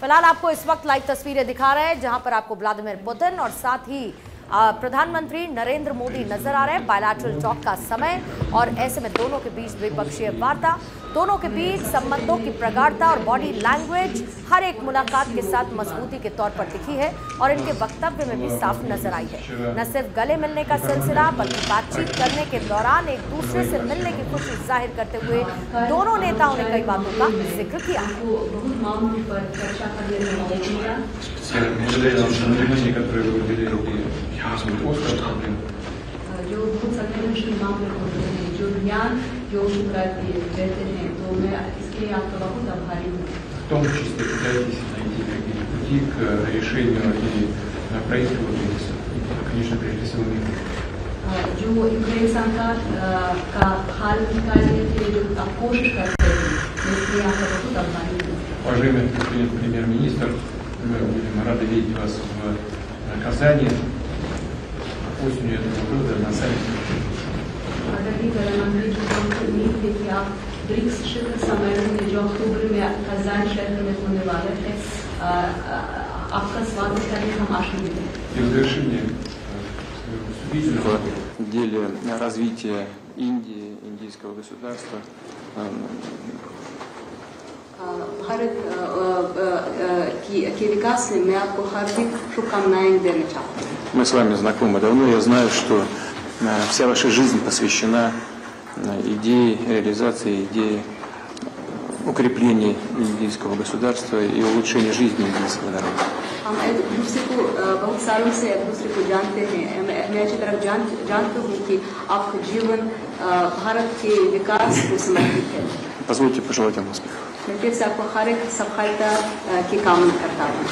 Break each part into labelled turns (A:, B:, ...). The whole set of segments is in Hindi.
A: फिलहाल आपको इस वक्त लाइव तस्वीरें दिखा रहे हैं जहां पर आपको व्लादिमीर पुतिन और साथ ही प्रधानमंत्री नरेंद्र मोदी नजर आ रहे हैं। बायलैटरल टॉक का समय और ऐसे में दोनों के बीच द्विपक्षीय वार्ता, दोनों के बीच संबंधों की प्रगाढ़ता और बॉडी लैंग्वेज हर एक मुलाकात के साथ मजबूती के तौर पर दिखी है और इनके वक्तव्य में भी साफ नजर आई है। न सिर्फ गले मिलने का सिलसिला बल्कि बातचीत करने के दौरान एक दूसरे से मिलने की खुशी जाहिर करते हुए दोनों नेताओं ने कई बातों का जिक्र किया।
B: जो बहुत संवेदनशील मामले होते हैं, जो ज्ञान रहते हैं, तो मैं इसके लिए आपका बहुत आभारी हूँ।
C: В том числе пытаетесь найти какие-то пути к решению и правительству кризиса, конечно, прежде всего мира.
B: जो यूक्रेन संकट का हाल निकालने के लिए जो आप कोशिश करते हैं, मैं इसके लिए आपका बहुत आभारी हूँ।
C: Уважаемый господин премьер-министр, мы будем рады видеть вас в Казани осенью этого года на саммите.
B: आदरणीय प्रधानमंत्री जी, हमको उम्मीद है कि आप ब्रिक्स शिखर सम्मेलन में जो अक्टूबर में कजान शहर में होने वाला है, आपका स्वागत करने हम आशान्वित हैं।
C: И в завершение
D: В деле развития Индии, индийского государства,
B: भारत के विकास में मैं आपको हार्दिक शुभकामनाएं देना चाहता हूँ।
D: мы с вами знакомы давно, я знаю, что вся ваша жизнь посвящена идее реализации, идее укрепления индийского государства и улучшения жизни индийского народа.
B: हम एक दूसरे को बहुत सालों से एक दूसरे को जानते हैं। मैं अच्छी तरह जानता हूँ कि आपका जीवन भारत के विकास को समर्पित है।
D: Позвольте пожелать вам успехов.
B: मैं फिर से आपको हर एक सफलता की कामना करता हूँ।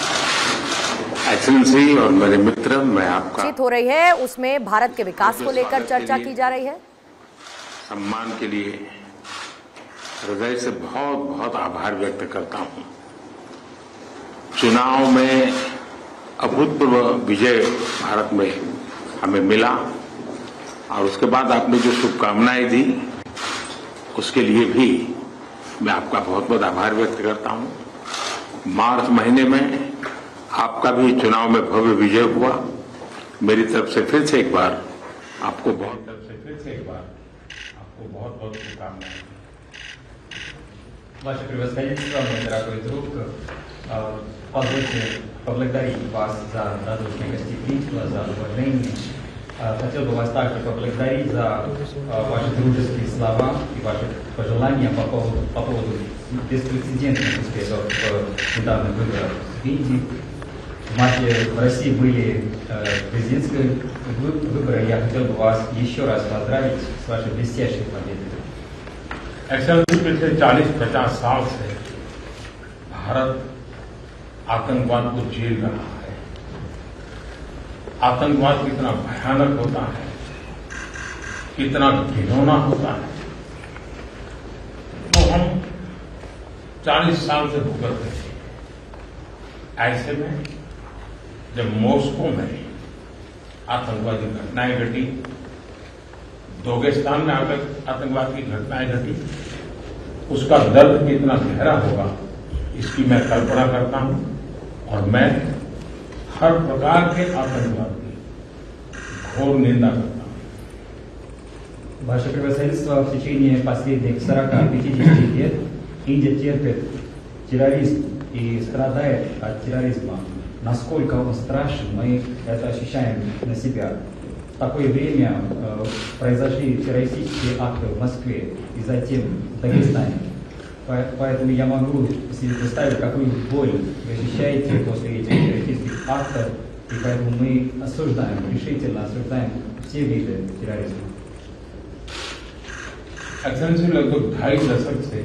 E: एक्सेलेंसी और मेरे मित्र, मैं आपका
A: बातचीत हो रही है, उसमें भारत के विकास को लेकर चर्चा की जा रही है।
E: सम्मान के लिए हृदय से बहुत बहुत आभार व्यक्त करता हूं। चुनाव में अभूतपूर्व विजय भारत में हमें मिला और उसके बाद आपने जो शुभकामनाएं दी उसके लिए भी मैं आपका बहुत बहुत आभार व्यक्त करता हूं। मार्च महीने में आपका भी चुनाव में भव्य विजय हुआ। मेरी तरफ से फिर से एक बार आपको बहुत बहुत शुभकामनाएं।
F: Ваше превосходительство, мой дорогой друг, позвольте поблагодарить вас за радушное гостеприимство, за уважение. Хотел бы вас также поблагодарить за ваши дружеские слова и ваши пожелания по поводу беспрецедентных успехов в недавних выборах в Индии. В марте в России были президентские выборы. Я хотел бы вас еще раз поздравить с вашей блестящей победой.
C: एक्सेलेंसी पिछले 40-50 साल से भारत आतंकवाद को झेल रहा है। आतंकवाद कितना भयानक होता है, कितना घिनौना होता है, तो हम 40 साल से भुगतते थे। ऐसे में जब मॉस्को में आतंकवादी घटनाएं घटी, दोगेस्तान में आतंकवाद की घटनाएं घटी, उसका दर्द कितना गहरा होगा इसकी मैं कल्पना करता हूं और मैं हर प्रकार के आतंकवाद की घोर निंदा करता हूं।
F: Ваше превосходительство, в течение последних 40-50 лет Индия терпит терроризм и страдает от терроризма. Насколько он страшен, мы это ощущаем на себя. В такое время произошли террористические акты в Москве и затем в Дагестане. Поэтому я могу себе представить, какую боль вы ощущаете после этих террористических актов, и поэтому мы решительно осуждаем все виды терроризма.
C: एक्सेलेंसी लगभग 2.5 दशक से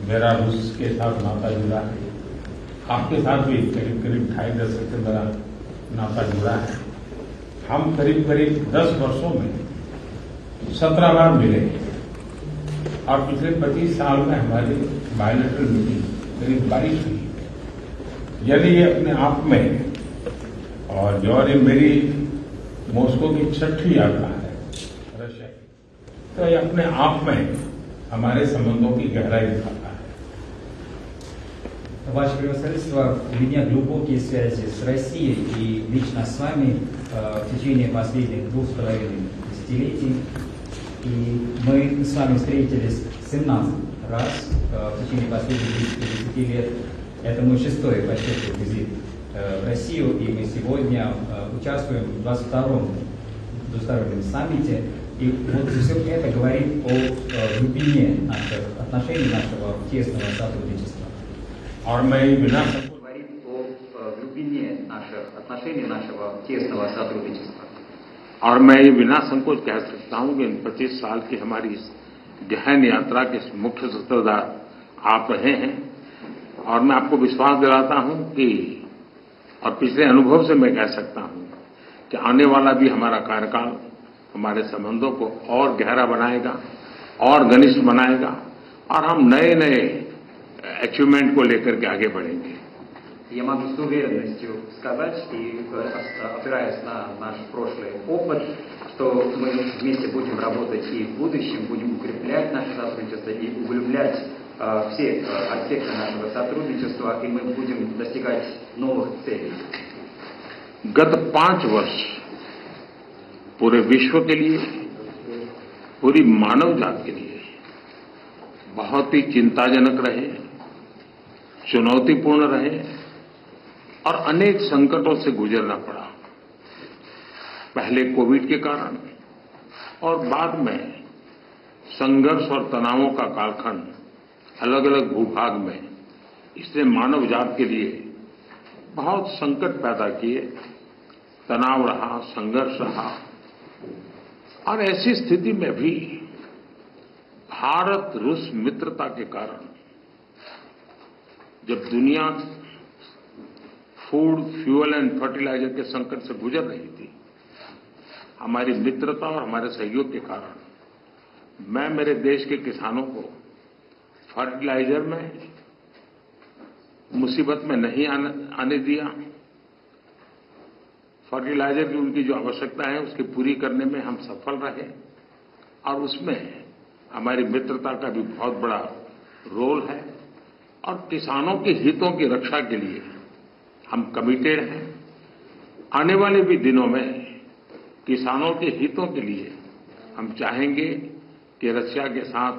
C: मेरा रूस के साथ नाता जुड़ा है। आपके साथ भी करीब 2.5 दशक से मेरा नाता जुड़ा है। हम करीब 10 वर्षों में 17 बार मिले और पिछले 25 साल में हमारी बायलैटरल मीटिंग करीब 22 हुई। यदि ये अपने आप में और ये मेरी मॉस्को की 6ठी यात्रा है रशिया की, तो ये अपने आप में हमारे संबंधों की गहराई दिखाता है।
F: Ваше превосходительство, у меня глубокие связи с Россией и лично с вами в течение последних 2,5 десятилетий. И мы с вами встретились 17 раз в течение последних 10 лет. Это мой 6-й по счету визит в Россию, и мы сегодня участвуем в 22-м двустороннем саммите. И вот все это говорит о глубине наших отношений, нашего тесного сотрудничества.
C: और मैं बिना
F: Говорит о глубине наших отношений, нашего тесного сотрудничества.
E: और मैं ये बिना संकोच कह सकता हूं कि इन 25 साल की हमारी इस गहन यात्रा के मुख्य सूत्रधार आप रहे हैं। और मैं आपको विश्वास दिलाता हूं कि और पिछले अनुभव से मैं कह सकता हूं कि आने वाला भी हमारा कार्यकाल हमारे संबंधों को और gehra बनाएगा और घनिष्ठ बनाएगा और हम नए नए अचीवमेंट को लेकर के आगे बढ़ेंगे।
F: Я могу с уверенностью сказать, и опираясь на наш прошлый опыт, что мы вместе будем работать и в будущем, будем укреплять наше сотрудничество и углублять все аспекты нашего сотрудничества, и мы будем достигать новых целей.
E: गत 5 वर्ष पूरे विश्व के लिए, पूरी मानव जात के लिए बहुत ही चिंताजनक रहे, चुनौतीपूर्ण रहे और अनेक संकटों से गुजरना पड़ा। पहले कोविड के कारण और बाद में संघर्ष और तनावों का कालखंड अलग अलग भूभाग में, इसने मानव जात के लिए बहुत संकट पैदा किए, तनाव रहा, संघर्ष रहा। और ऐसी स्थिति में भी भारत रूस मित्रता के कारण जब दुनिया फूड, फ्यूल एंड फर्टिलाइजर के संकट से गुजर रही थी, हमारी मित्रता और हमारे सहयोग के कारण मैं मेरे देश के किसानों को फर्टिलाइजर में मुसीबत में नहीं आने दिया। फर्टिलाइजर की उनकी जो आवश्यकता है उसकी पूरी करने में हम सफल रहे और उसमें हमारी मित्रता का भी बहुत बड़ा रोल है। और किसानों के हितों की रक्षा के लिए हम कमिटेड हैं। आने वाले भी दिनों में किसानों के हितों के लिए हम चाहेंगे कि रशिया के साथ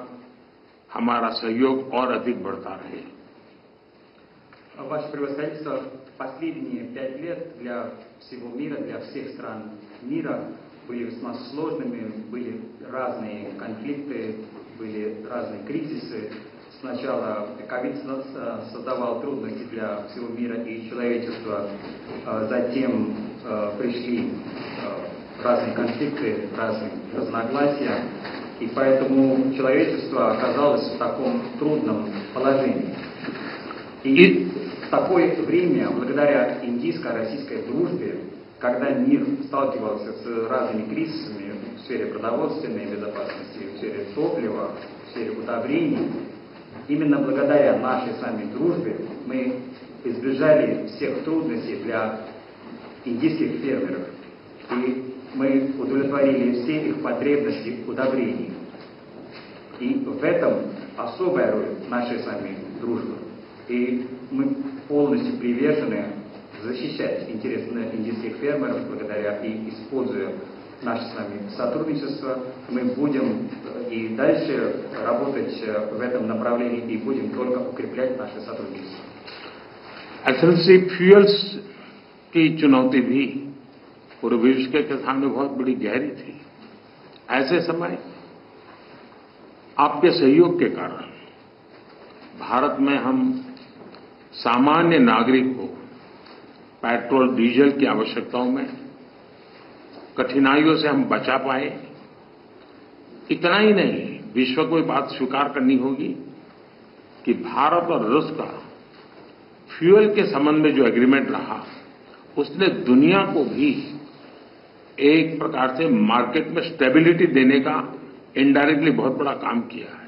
E: हमारा सहयोग और अधिक बढ़ता रहे।
F: Ваше превосходительство, последние 5 лет для всего мира, для всех стран мира были весьма сложными, были разные конфликты, были разные кризисы. Сначала ковид создавал трудности для всего мира и человечества, затем пришли разные конфликты, разные разногласия, и поэтому человечество оказалось в таком трудном положении. И в такое время, благодаря индийско-российской дружбе, когда мир сталкивался с разными кризисами в сфере продовольственной безопасности, в сфере топлива, в сфере удобрений, именно благодаря нашей с вами дружбе мы избежали всех трудностей для индийских фермеров. И мы удовлетворили все их потребности в удобрении. И в этом особая роль нашей с вами дружбы. И мы полностью привержены защищать интересы индийских фермеров, благодаря и используя наше с вами сотрудничество, мы будем и дальше работать в этом направлении и будем только укреплять наше сотрудничество.
E: एक्सेलेंसी फ्यूल्स की चुनौती भी पूरे विश्व के किसान में बहुत बड़ी गहरी थी। ऐसे समय आपके सहयोग के कारण भारत में हम सामान्य नागरिक को पेट्रोल, डीजल की आवश्यकताओं में कठिनाइयों से हम बचा पाए। इतना ही नहीं, विश्व को ये बात स्वीकार करनी होगी कि भारत और रूस का फ्यूल के संबंध में जो एग्रीमेंट रहा, उसने दुनिया को भी एक प्रकार से मार्केट में स्टेबिलिटी देने का इनडायरेक्टली बहुत बड़ा काम किया है।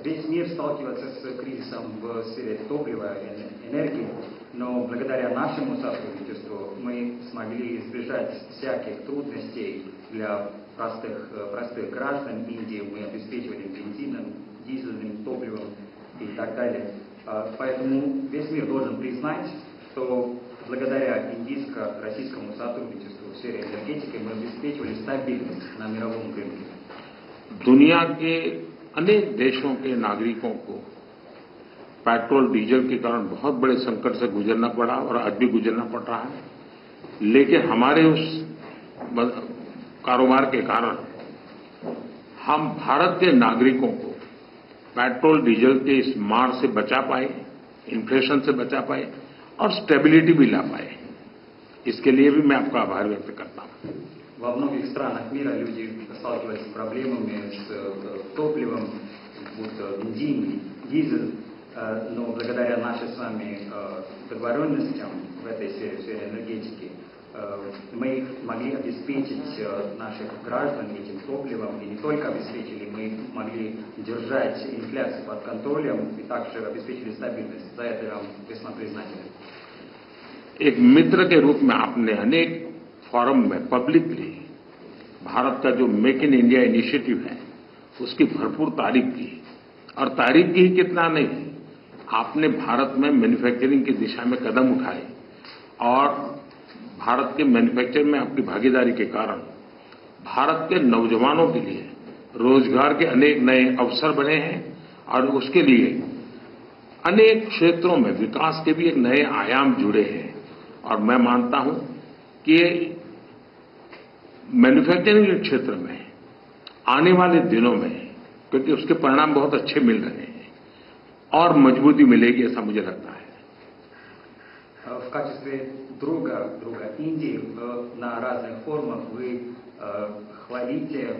F: Весь мир сталкивается с кризисом в сфере топлива и энергии, но благодаря нашему сотрудничеству мы смогли избежать всяких трудностей для простых граждан Индии. Мы обеспечивали бензином, дизельным топливом
G: и так далее. Поэтому весь мир должен признать, что благодаря индийско-российскому сотрудничеству в сфере энергетики мы обеспечивали стабильность на мировом рынке.
E: दुनिया के अनेक देशों के नागरिकों को पेट्रोल डीजल के कारण बहुत बड़े संकट से गुजरना पड़ा और आज भी गुजरना पड़ रहा है, लेकिन हमारे उस कारोबार के कारण हम भारत के नागरिकों को पेट्रोल डीजल के इस मार से बचा पाए, इन्फ्लेशन से बचा पाए और स्टेबिलिटी भी ला पाए. इसके लिए भी मैं आपका आभार व्यक्त करता हूं.
G: Во многих странах мира люди сталкиваются с проблемами с топливом, будто бензин, дизель, но благодаря нашим с вами договоренностям в этой сфере энергетики мы могли обеспечить наших граждан этим топливом, и не только обеспечили, мы могли держать инфляцию под контролем и также обеспечили стабильность. За это я вам весьма признателен.
E: एक मित्र के रूप में आपने अनेक फोरम में पब्लिकली भारत का जो मेक इन इंडिया इनिशिएटिव है उसकी भरपूर तारीफ की, और तारीफ की ही कितना नहीं, आपने भारत में मैन्युफैक्चरिंग की दिशा में कदम उठाए और भारत के मैन्युफैक्चरिंग में आपकी भागीदारी के कारण भारत के नौजवानों के लिए रोजगार के अनेक नए अवसर बने हैं और उसके लिए अनेक क्षेत्रों में विकास के भी एक नए आयाम जुड़े हैं. और मैं मानता हूं कि मैन्युफैक्चरिंग के क्षेत्र में आने वाले दिनों में, क्योंकि उसके परिणाम बहुत अच्छे मिल रहे हैं, और मजबूती मिलेगी ऐसा मुझे लगता है.
G: В качестве друга Индии на разных форумах вы хвалите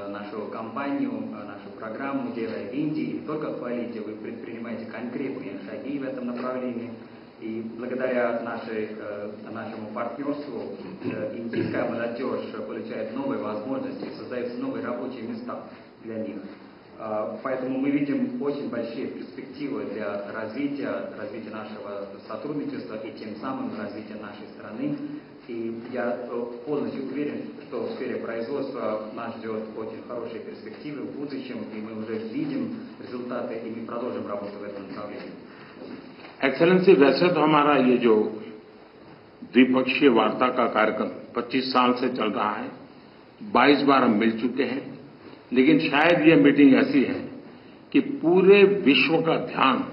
G: нашу компанию, нашу программу «Делай в Индии». Не только хвалите, вы предпринимаете конкретные шаги в этом направлении. И благодаря нашему партнерству индийская молодежь получает новые возможности, создаются новые рабочие места для них. Поэтому мы видим очень большие перспективы для развития нашего сотрудничества и тем самым развития нашей страны. И я полностью уверен, что в сфере производства нас ждет очень хорошие перспективы в будущем, и мы уже видим результаты, и мы продолжим работу в этом направлении.
E: एक्सेलेंसी, वैसे तो हमारा ये जो द्विपक्षीय वार्ता का कार्यक्रम 25 साल से चल रहा है, 22 बार हम मिल चुके हैं, लेकिन शायद ये मीटिंग ऐसी है कि पूरे विश्व का ध्यान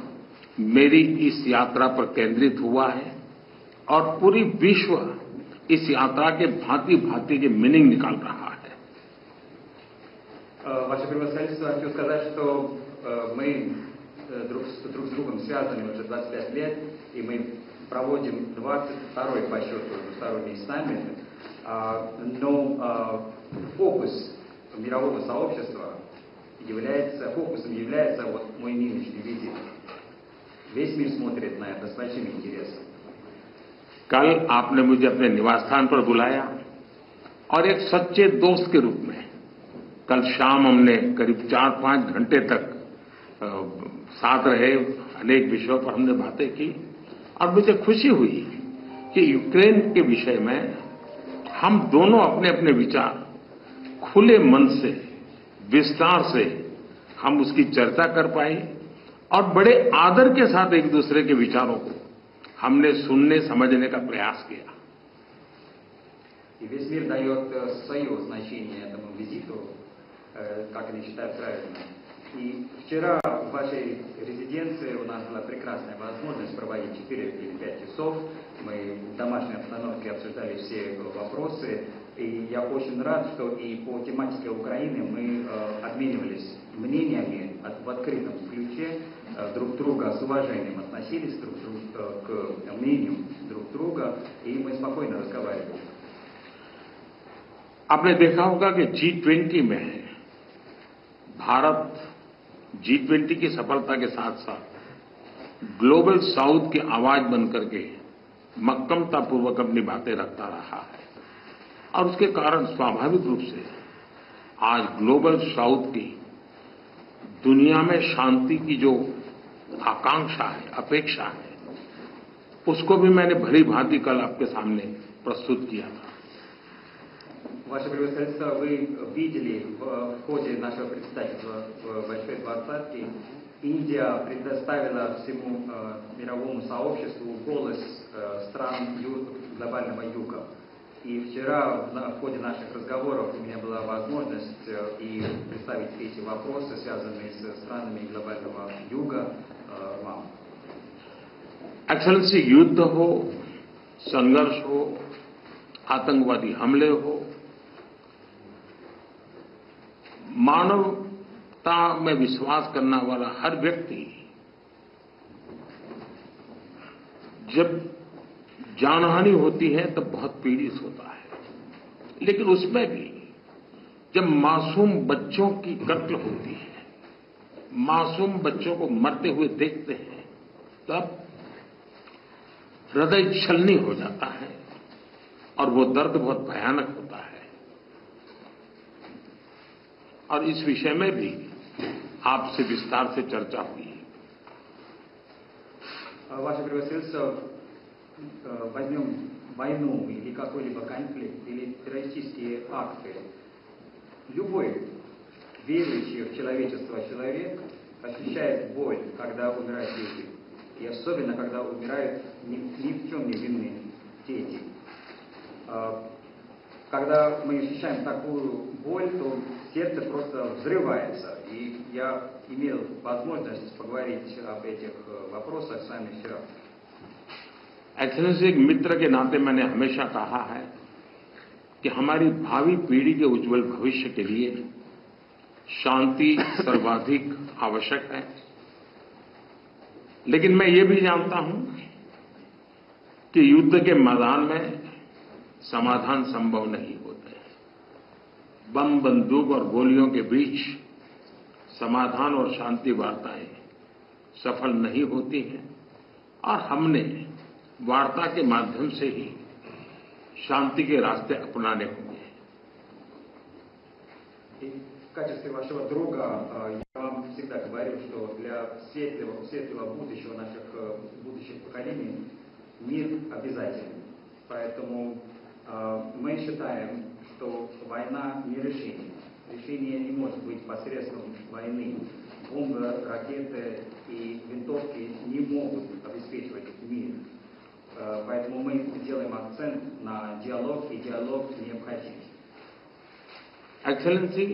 E: मेरी इस यात्रा पर केंद्रित हुआ है और पूरी विश्व इस यात्रा के भांति-भांति के मीनिंग निकाल रहा है.
G: Ваше превосходительство, хочу сказать, что мы друг с другом связаны уже 25 лет, и мы проводим 22-й по счету двусторонний саммит, но фокус мирового сообщества фокусом является вот мой нынешний визит. Весь мир смотрит на это с большим интересом.
E: कल आपने मुझे अपने निवास स्थान पर बुलाया और एक सच्चे दोस्त के रूप में कल शाम हमने करीब 4-5 घंटे तक साथ रहे, अनेक विषयों पर हमने बातें की और मुझे खुशी हुई कि यूक्रेन के विषय में हम दोनों अपने अपने विचार खुले मन से विस्तार से हम उसकी चर्चा कर पाए और बड़े आदर के साथ एक दूसरे के विचारों को हमने सुनने समझने का प्रयास किया.
G: И весь мир дает свое значение этому визиту, как они считают правильным. И вчера в вашей резиденции у нас была прекрасная возможность проводить 4 или 5 часов. Мы в домашней обстановке обсуждали все вопросы. И я очень рад, что и по тематике Украины мы обменивались мнениями в открытом ключе, друг друга с уважением относились к мнению друг друга, и мы спокойно разговаривали.
E: आपने देखा होगा कि G20 में भारत G20 की सफलता के साथ साथ ग्लोबल साउथ की आवाज बनकर के मक्कमतापूर्वक अपनी बातें रखता रहा है और उसके कारण स्वाभाविक रूप से आज ग्लोबल साउथ की दुनिया में शांति की जो आकांक्षा है, अपेक्षा है, उसको भी मैंने भली भांति कल आपके सामने प्रस्तुत किया था.
G: Ваше превосходительство, вы видели в ходе нашего председательства в Большой Двадцатке Индия предоставила всему мировому сообществу голос стран глобального юга. И вчера в ходе наших разговоров у меня была возможность и представить эти вопросы, связанные с странами глобального юга, вам.
E: एक्सेलेंसी, युद्ध हो, संघर्ष हो, आतंकवादी हमले हो, मानवता में विश्वास करने वाला हर व्यक्ति जब जानहानि होती है तब बहुत पीड़ित होता है। लेकिन उसमें भी जब मासूम बच्चों की कत्ल होती है, मासूम बच्चों को मरते हुए देखते हैं, तब हृदय छलनी हो जाता है और वो दर्द बहुत भयानक होता है। और इस विषय में भी आपसे विस्तार से चर्चा हुई।
G: Ваше превосходительство, возьмем войну или какой-либо конфликт, или террористические акты. Любой верующий в человечество человек ощущает боль, когда умирают люди. И особенно, когда умирают ни в чем не винные дети. Когда мы ощущаем такую боль, то сердце просто взрывается. И я имел возможность поговорить об этих вопросах с вами вчера.
E: एक्सेलेंसी, एक मित्र के नाते मैंने हमेशा कहा है कि हमारी भावी पीढ़ी के उज्जवल भविष्य के लिए शांति सर्वाधिक आवश्यक है। लेकिन मैं ये भी जानता हूं कि युद्ध के मैदान में समाधान संभव नहीं होते। बम, बंदूक और गोलियों के बीच समाधान और शांति वार्ताएं सफल नहीं होती हैं और हमने वार्ता के माध्यम से ही शांति के रास्ते अपनाने होंगे।
G: В качестве вашего друга я вам всегда говорю, что для светлого будущего наших будущих поколений мир обязателен. Поэтому мы считаем, что война не решение. Решение не может быть посредством войны. Бомбы, ракеты и винтовки не могут обеспечивать мир. Поэтому мы делаем акцент на диалог, и диалог необходим.
E: एक्सेलेंसी,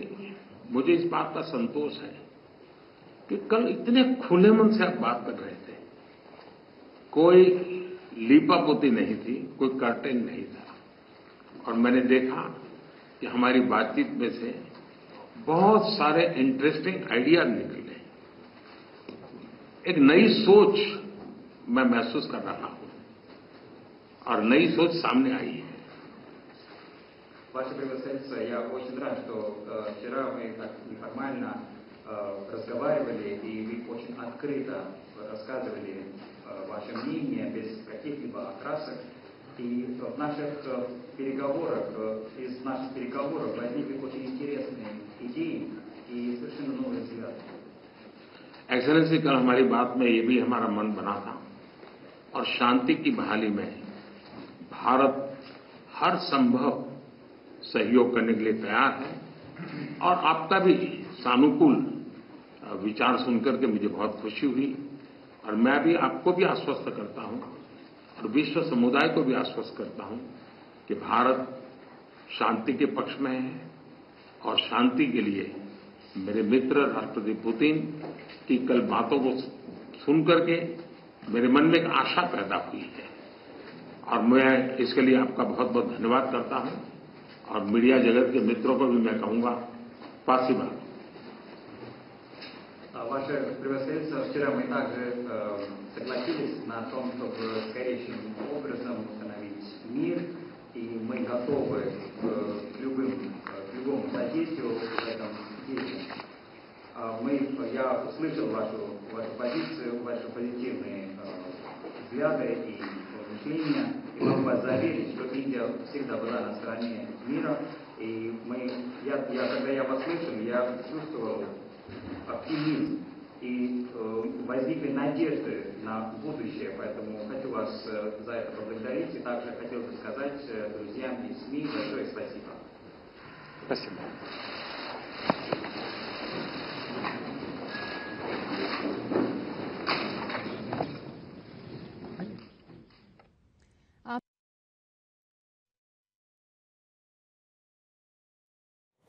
E: मुझे इस बात का संतोष है कि कल इतने खुले मन से आप बात कर रहे थे। कोई लीपापोती नहीं थी, कोई कर्टेन नहीं था। और मैंने देखा कि हमारी बातचीत में से बहुत सारे इंटरेस्टिंग आइडियाज निकले। एक नई सोच मैं महसूस कर रहा हूं और नई सोच सामने आई है।
G: Ваше превосходительство, я очень рад, что вчера мы так неформально разговаривали, и вы очень открыто рассказывали ваше мнение без каких-либо окрасок. И в наших переговорах, из наших переговоров возникли очень интересные идеи и совершенно новые взгляды.
E: एक्सेलेंसी, कल हमारी बात में ये भी हमारा मन बना था और शांति की बहाली में भारत हर संभव सहयोग करने के लिए तैयार है। और आपका भी सानुकूल विचार सुनकर के मुझे बहुत खुशी हुई और मैं भी आपको भी आश्वस्त करता हूं और विश्व समुदाय को भी आश्वस्त करता हूं कि भारत शांति के पक्ष में है और शांति के लिए मेरे मित्र राष्ट्रपति पुतिन की कल बातों को सुनकर के मेरे मन में एक आशा पैदा हुई है और मैं इसके लिए आपका बहुत बहुत धन्यवाद करता हूं और मीडिया जगत के मित्रों को भी मैं कहूंगा, спасибо.
G: Ваше превосходительство, вчера мы также согласились на том, чтобы скорейшим образом установить мир, и мы готовы к любому содействию в этом деле. Я услышал вашу позицию, ваши позитивные взгляды и мышления, и могу вас заверить, что Индия всегда была на стороне мира, и когда я вас слышал, я чувствовал оптимизм и возникли надежды на будущее, поэтому хочу вас за это поблагодарить и также хотел бы сказать друзьям из СМИ большое спасибо.
E: Спасибо.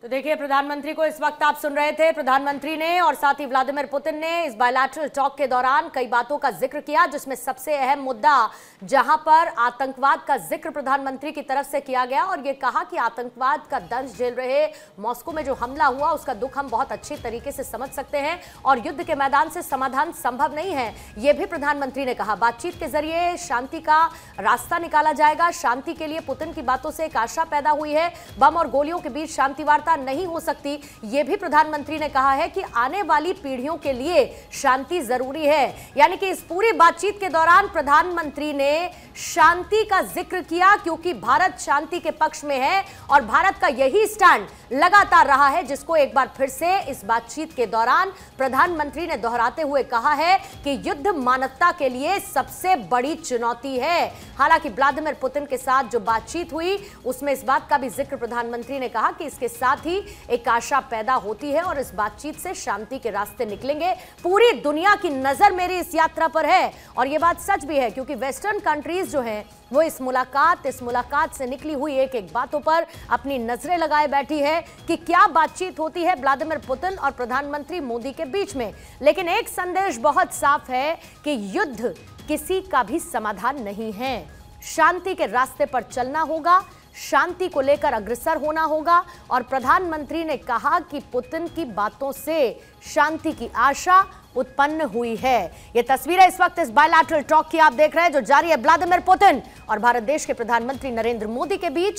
A: तो देखिए, प्रधानमंत्री को इस वक्त आप सुन रहे थे। प्रधानमंत्री ने और साथ ही व्लादिमीर पुतिन ने इस बायलैटरल टॉक के दौरान कई बातों का जिक्र किया, जिसमें सबसे अहम मुद्दा जहां पर आतंकवाद का जिक्र प्रधानमंत्री की तरफ से किया गया और ये कहा कि आतंकवाद का दंश झेल रहे मॉस्को में जो हमला हुआ उसका दुख हम बहुत अच्छी तरीके से समझ सकते हैं और युद्ध के मैदान से समाधान संभव नहीं है, यह भी प्रधानमंत्री ने कहा। बातचीत के जरिए शांति का रास्ता निकाला जाएगा। शांति के लिए पुतिन की बातों से एक आशा पैदा हुई है। बम और गोलियों के बीच शांति वार्ता नहीं हो सकती, यह भी प्रधानमंत्री ने कहा है कि आने वाली पीढ़ियों के लिए शांति जरूरी है। यानी कि इस पूरी बातचीत के दौरान प्रधानमंत्री ने शांति का जिक्र किया, क्योंकि भारत शांति के पक्ष में है और भारत का यही स्टैंड लगातार रहा है, जिसको एक बार फिर से इस बातचीत के दौरान प्रधानमंत्री ने दोहराते हुए कहा है कि युद्ध मानवता के लिए सबसे बड़ी चुनौती है। हालांकि व्लादिमीर पुतिन के साथ जो बातचीत हुई उसमें इस बात का भी जिक्र प्रधानमंत्री ने कहा कि इसके साथ ही एक आशा पैदा होती है और इस बातचीत से शांति के रास्ते निकलेंगे। पूरी दुनिया की नजर मेरी इस यात्रा पर है और यह बात सच भी है, क्योंकि वेस्टर्न कंट्रीज जो हैं वो इस मुलाकात से निकली हुई एक एक बातों पर अपनी नजरें लगाए बैठी है कि क्या बातचीत होती है व्लादिमीर पुतिन और प्रधानमंत्री मोदी के बीच में। लेकिन एक संदेश बहुत साफ है कि युद्ध किसी का भी समाधान नहीं है। शांति के रास्ते पर चलना होगा, शांति को लेकर अग्रसर होना होगा और प्रधानमंत्री ने कहा कि पुतिन की बातों से शांति की आशा उत्पन्न हुई है। ये तस्वीरें इस वक्त इस बायलैटरल टॉक की आप देख रहे हैं जो जारी है व्लादिमीर पुतिन और भारत देश के प्रधानमंत्री नरेंद्र मोदी के बीच।